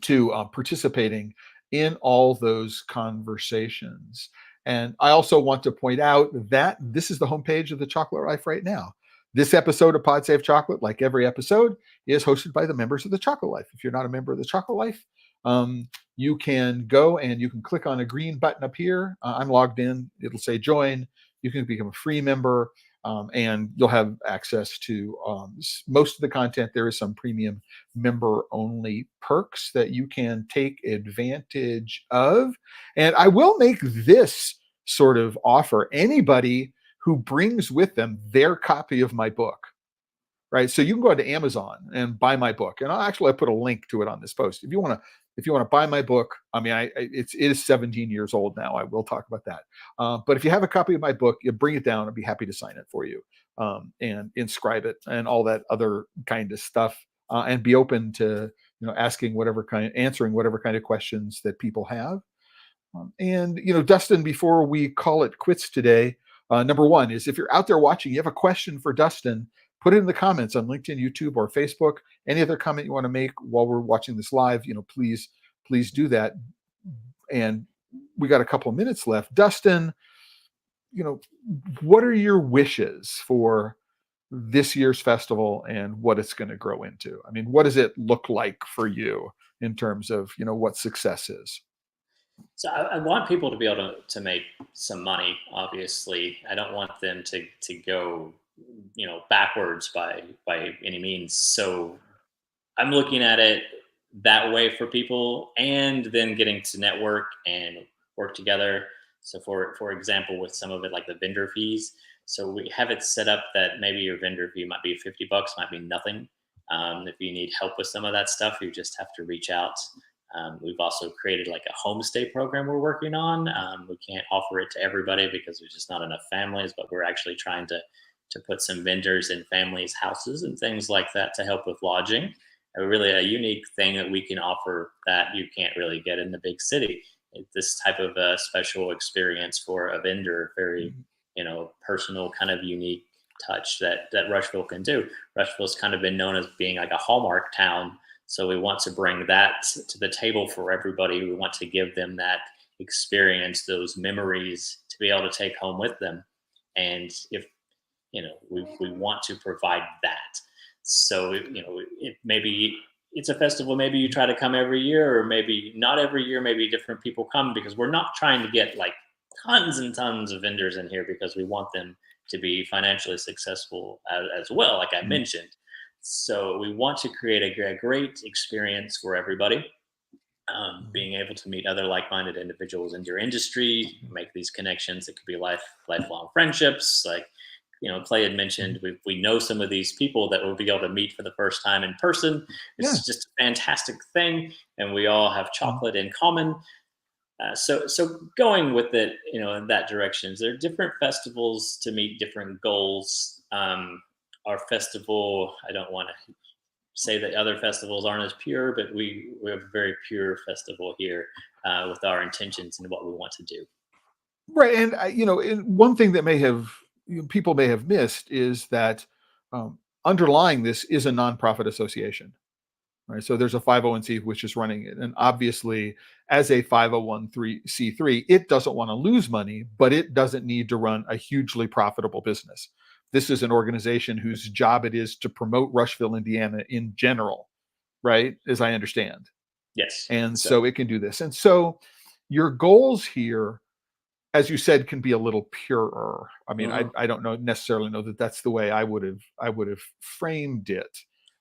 to participating in all those conversations. And I also want to point out that this is the homepage of the Chocolate Life right now. This episode of Pod Save Chocolate, like every episode, is hosted by the members of the Chocolate Life. If you're not a member of the Chocolate Life, you can go and you can click on a green button up here. I'm logged in. It'll say join. You can become a free member, and you'll have access to most of the content. There is some premium member-only perks that you can take advantage of. And I will make this sort of offer anybody who brings with them their copy of my book, right? So you can go to Amazon and buy my book, and I put a link to it on this post. If you want to buy my book, I mean, it is 17 years old now. I will talk about that. But if you have a copy of my book, you bring it down. I'd be happy to sign it for you and inscribe it and all that other kind of stuff, and be open to answering whatever kind of questions that people have. And Dustin, before we call it quits today, number one is if you're out there watching, you have a question for Dustin, put it in the comments on LinkedIn, YouTube, or Facebook. Any other comment you want to make while we're watching this live, please do that. And we got a couple of minutes left. Dustin, what are your wishes for this year's festival and what it's going to grow into? I mean, what does it look like for you in terms of, what success is? So I want people to be able to make some money. Obviously, I don't want them to go, backwards by any means. So I'm looking at it that way for people, and then getting to network and work together. So for example, with some of it, like the vendor fees. So we have it set up that maybe your vendor fee might be $50, might be nothing. If you need help with some of that stuff, you just have to reach out. We've also created like a homestay program we're working on. We can't offer it to everybody because there's just not enough families, but we're actually trying to put some vendors in families' houses and things like that to help with lodging. Really a unique thing that we can offer that you can't really get in the big city. This type of a special experience for a vendor, very, personal, kind of unique touch that Rushville can do. Rushville's kind of been known as being like a Hallmark town. So we want to bring that to the table for everybody. We want to give them that experience, those memories to be able to take home with them. And if, we want to provide that. So, maybe it's a festival, maybe you try to come every year, or maybe not every year, maybe different people come, because we're not trying to get like tons and tons of vendors in here, because we want them to be financially successful as well, like I mentioned. So we want to create a great experience for everybody. being able to meet other like-minded individuals in your industry, make these connections. It could be lifelong friendships. Like, Clay had mentioned, we know some of these people that we'll be able to meet for the first time in person. Yeah. It's just a fantastic thing, and we all have chocolate in common. So going with it, in that direction, there are different festivals to meet different goals. Our festival, I don't want to say that other festivals aren't as pure, but we have a very pure festival here with our intentions and what we want to do. Right. And, one thing that people may have missed is that underlying this is a nonprofit association. Right. So there's a 501c which is running it. And obviously, as a 501c3, it doesn't want to lose money, but it doesn't need to run a hugely profitable business. This is an organization whose job it is to promote Rushville, Indiana in general, right? As I understand. Yes. And so it can do this. And so your goals here, as you said, can be a little purer. I mean, I don't necessarily know that that's the way I would have framed it,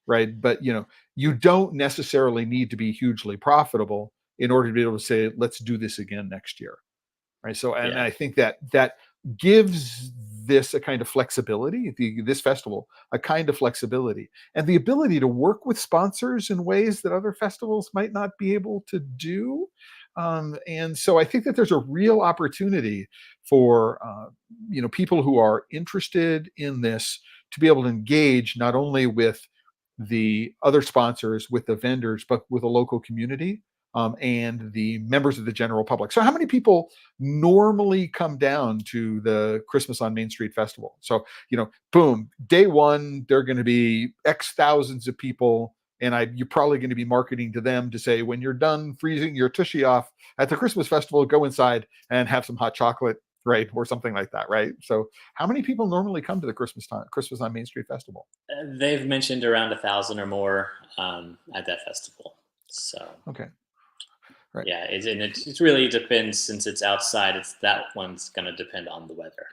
right? But you don't necessarily need to be hugely profitable in order to be able to say, let's do this again next year, right? So, and I think that gives this a kind of flexibility, this festival a kind of flexibility, and the ability to work with sponsors in ways that other festivals might not be able to do. And so I think that there's a real opportunity for people who are interested in this to be able to engage not only with the other sponsors, with the vendors, but with a local community, and the members of the general public. So how many people normally come down to the Christmas on Main Street Festival? So, boom, day one, there are going to be X thousands of people. And you're probably going to be marketing to them to say, when you're done freezing your tushy off at the Christmas festival, go inside and have some hot chocolate, right? Or something like that, right? So how many people normally come to the Christmas on Main Street Festival? They've mentioned around 1,000 or more at that festival. So okay. Right. Yeah, it really depends, since it's outside. That one's going to depend on the weather.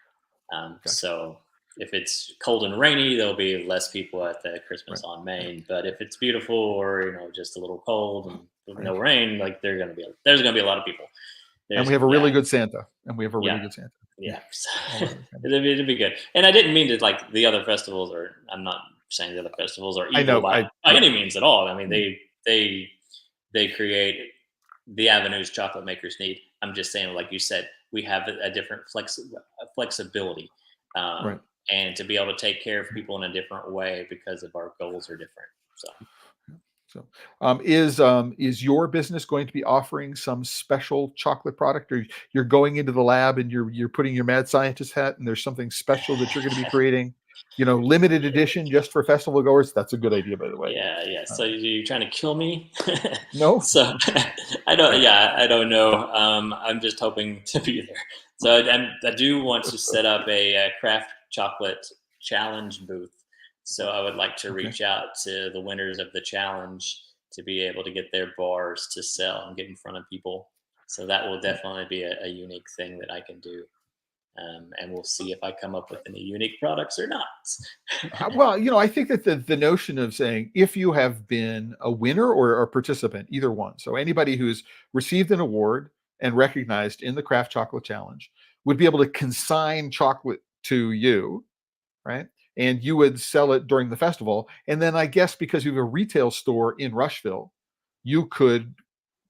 Gotcha. So if it's cold and rainy, there'll be less people at the Christmas on Main. But if it's beautiful, or just a little cold and no rain, like there's going to be a lot of people. And we have a really good Santa. Yeah, so, it'd be good. And I didn't mean to, like, the other festivals, or I'm not saying the other festivals are evil by any means at all. I mean, they create the avenues chocolate makers need. I'm just saying, like you said, we have a different flexibility, and to be able to take care of people in a different way because of our goals are different. So, is your business going to be offering some special chocolate product, or you're going into the lab and you're putting your mad scientist hat, and there's something special that you're going to be creating? Limited edition just for festival goers. That's a good idea, by the way. Yeah. So you're trying to kill me? No. So I don't. Yeah, I don't know. I'm just hoping to be there. So I do want to set up a craft chocolate challenge booth. So I would like to reach out to the winners of the challenge to be able to get their bars to sell and get in front of people. So that will definitely be a unique thing that I can do. And we'll see if I come up with any unique products or not. Well, I think that the notion of saying, if you have been a winner or a participant, either one, so anybody who's received an award and recognized in the Craft Chocolate Challenge would be able to consign chocolate to you, right? And you would sell it during the festival. And then I guess because you have a retail store in Rushville, you could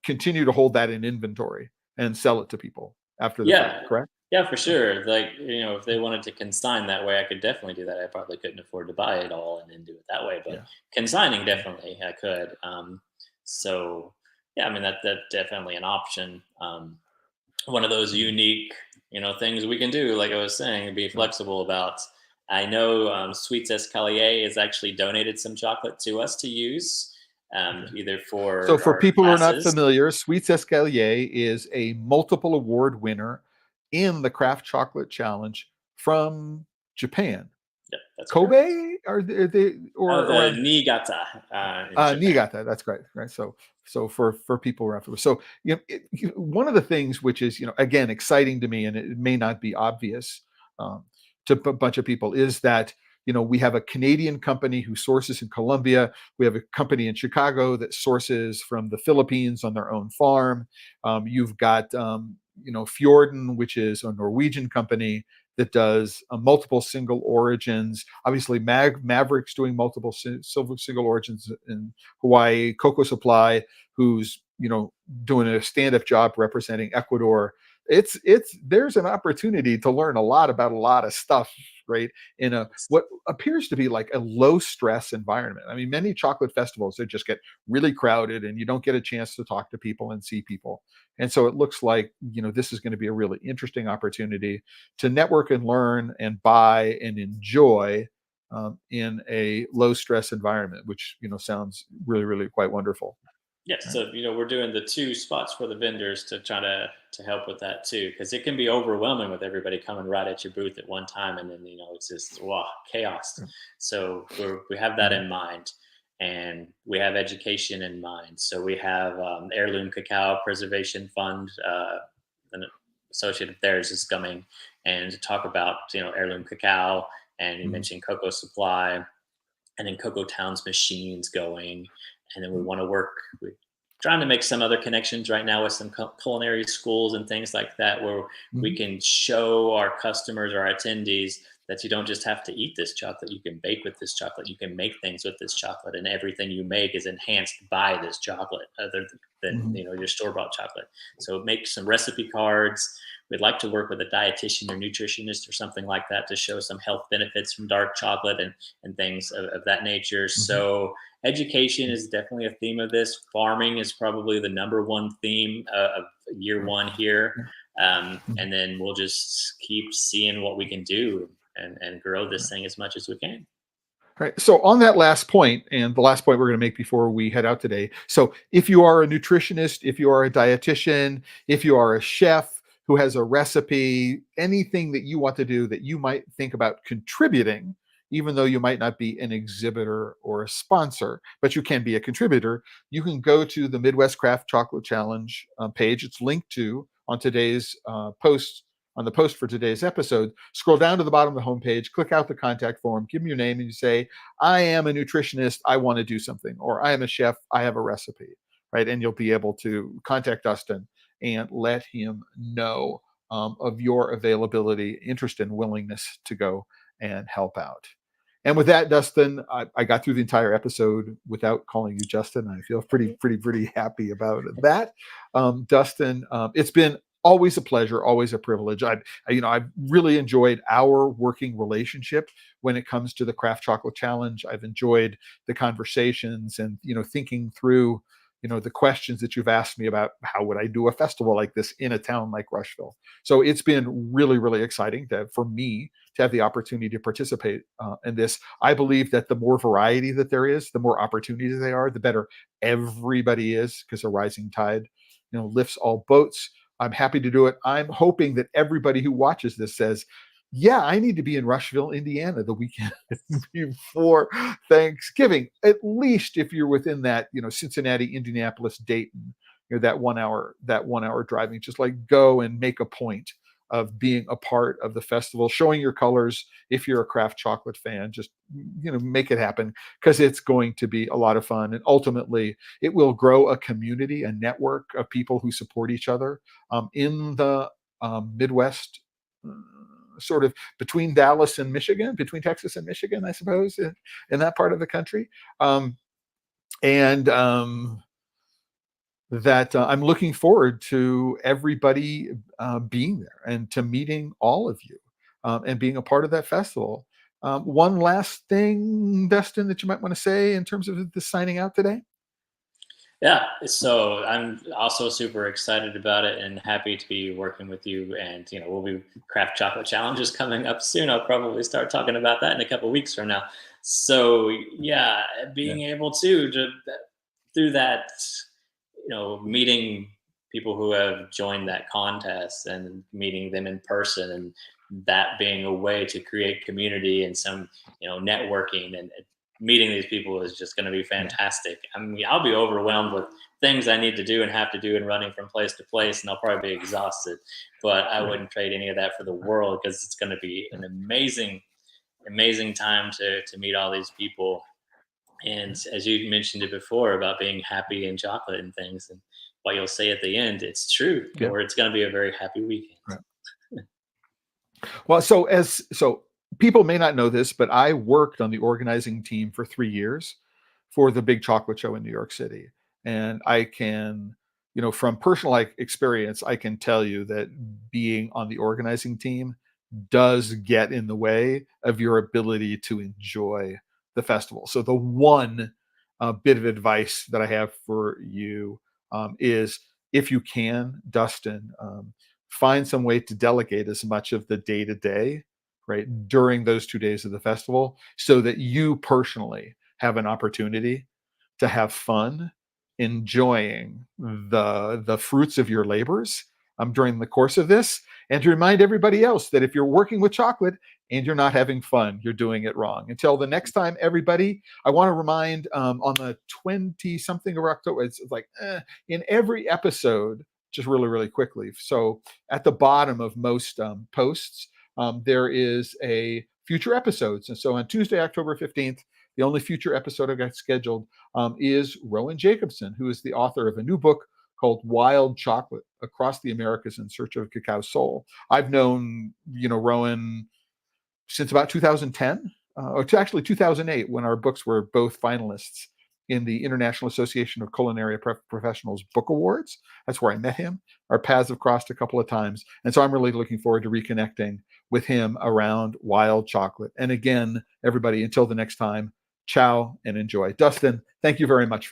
continue to hold that in inventory and sell it to people after the fact, correct? Yeah, for sure. Like, if they wanted to consign that way, I could definitely do that. I probably couldn't afford to buy it all and then do it that way, but consigning, definitely I could. So yeah, I mean, that's definitely an option. One of those unique, things we can do, like I was saying, and be flexible about. I know Sweets Escalier has actually donated some chocolate to us to use, either for. So for people classes. who are not familiar, Sweets Escalier is a multiple award winner in the Craft Chocolate Challenge from Japan. Yep, that's Kobe, are they or Niigata? Niigata, that's great, right? So for people around, so one of the things which is again exciting to me, and it may not be obvious to a bunch of people, is that we have a Canadian company who sources in Colombia. We have a company in Chicago that sources from the Philippines on their own farm. You've got, Fjorden, which is a Norwegian company that does multiple single origins. Obviously, Maverick's doing multiple single origins in Hawaii. Cocoa Supply, who's doing a stand-up job representing Ecuador. There's an opportunity to learn a lot about a lot of stuff, right? In what appears to be like a low stress environment. I mean, many chocolate festivals, they just get really crowded and you don't get a chance to talk to people and see people. And so it looks like, this is going to be a really interesting opportunity to network and learn and buy and enjoy in a low stress environment, which, sounds really, really quite wonderful. Yes, Right. so we're doing the two spots for the vendors to try to help with that too, because it can be overwhelming with everybody coming right at your booth at one time, and then it's just wow, chaos. So we have that Mhm. in mind, and we have education in mind. So we have Heirloom Cacao Preservation Fund, an associate of theirs is coming and to talk about heirloom cacao, and you Mhm. mentioned Cocoa Supply, and then Cocoa Town's machines going. And then we want to work with trying to make some other connections right now with some culinary schools and things like that, where we Mhm. can show our customers or our attendees that you don't just have to eat this chocolate, you can bake with this chocolate, you can make things with this chocolate, and everything you make is enhanced by this chocolate other than Mhm. your store-bought chocolate. So make some recipe cards. We'd like to work with a dietitian or nutritionist or something like that to show some health benefits from dark chocolate and things of that nature. Mhm. So education is definitely a theme of this. Farming is probably the number one theme of year one here. Mhm. And then we'll just keep seeing what we can do and grow this thing as much as we can. Right. So on that last point, and the last point we're going to make before we head out today. So if you are a nutritionist, if you are a dietitian, if you are a chef who has a recipe, anything that you want to do that you might think about contributing, even though you might not be an exhibitor or a sponsor, but you can be a contributor, you can go to the Midwest Craft Chocolate Challenge page. It's linked to on today's post on the post for today's episode. Scroll down to the bottom of the homepage, click out the contact form, give them your name, and you say, I am a nutritionist, I want to do something, or I am a chef, I have a recipe, right? And you'll be able to contact Dustin and let him know of your availability, interest, and willingness to go and help out. And with that, Dustin, I got through the entire episode without calling you Justin. I feel pretty happy about that. Dustin, it's been always a pleasure, always a privilege. I've really enjoyed our working relationship when it comes to the Craft Chocolate Challenge. I've enjoyed the conversations and thinking through the questions that you've asked me about how would I do a festival like this in a town like Rushville. So it's been really, really exciting for me to have the opportunity to participate in this. I believe that the more variety that there is, the more opportunities there are, the better everybody is, because a rising tide lifts all boats. I'm happy to do it. I'm hoping that everybody who watches this says, yeah, I need to be in Rushville, Indiana the weekend before Thanksgiving. At least if you're within that, Cincinnati, Indianapolis, Dayton, that 1 hour driving, just like go and make a point of being a part of the festival, showing your colors. If you're a craft chocolate fan, just make it happen, because it's going to be a lot of fun. And ultimately, it will grow a community, a network of people who support each other in the Midwest, sort of between Dallas and Michigan, between Texas and Michigan, I suppose, in that part of the country. And that I'm looking forward to everybody being there and to meeting all of you and being a part of that festival. One last thing, Dustin, that you might want to say in terms of the signing out today? Yeah, so I'm also super excited about it and happy to be working with you. And we'll be Craft Chocolate Challenges coming up soon. I'll probably start talking about that in a couple weeks from now. So yeah, Yeah. being able to through that, meeting people who have joined that contest and meeting them in person, and that being a way to create community and some networking, and meeting these people is just going to be Yeah. fantastic. I mean, I'll be overwhelmed with things I need to do and have to do and running from place to place, and I'll probably be exhausted, but I Right. wouldn't trade any of that for the world, because it's going to be an amazing amazing time to meet all these people. And as you mentioned it before about being happy and chocolate and things, and what you'll say at the end, it's true, Yeah. or it's going to be a very happy weekend. Right. Well, so people may not know this, but I worked on the organizing team for 3 years for the big chocolate show in New York City. And I can, from personal experience, I can tell you that being on the organizing team does get in the way of your ability to enjoy the festival. So the one bit of advice that I have for you is, if you can, Dustin, find some way to delegate as much of the day to day, right, during those 2 days of the festival, so that you personally have an opportunity to have fun enjoying the fruits of your labors during the course of this, and to remind everybody else that if you're working with chocolate and you're not having fun, you're doing it wrong. Until the next time, everybody, I want to remind on the 20 something of October, it's like in every episode, just really, really quickly. So at the bottom of most posts, there is a future episodes. And so on Tuesday, October 15th, the only future episode I got scheduled is Rowan Jacobson, who is the author of a new book called Wild Chocolate: Across the Americas in Search of Cacao Soul. I've known, Rowan since about 2010, or to actually 2008, when our books were both finalists in the International Association of Culinary Professionals Book Awards. That's where I met him. Our paths have crossed a couple of times. And so I'm really looking forward to reconnecting with him around Wild Chocolate. And again, everybody, until the next time, ciao and enjoy. Dustin, thank you very much for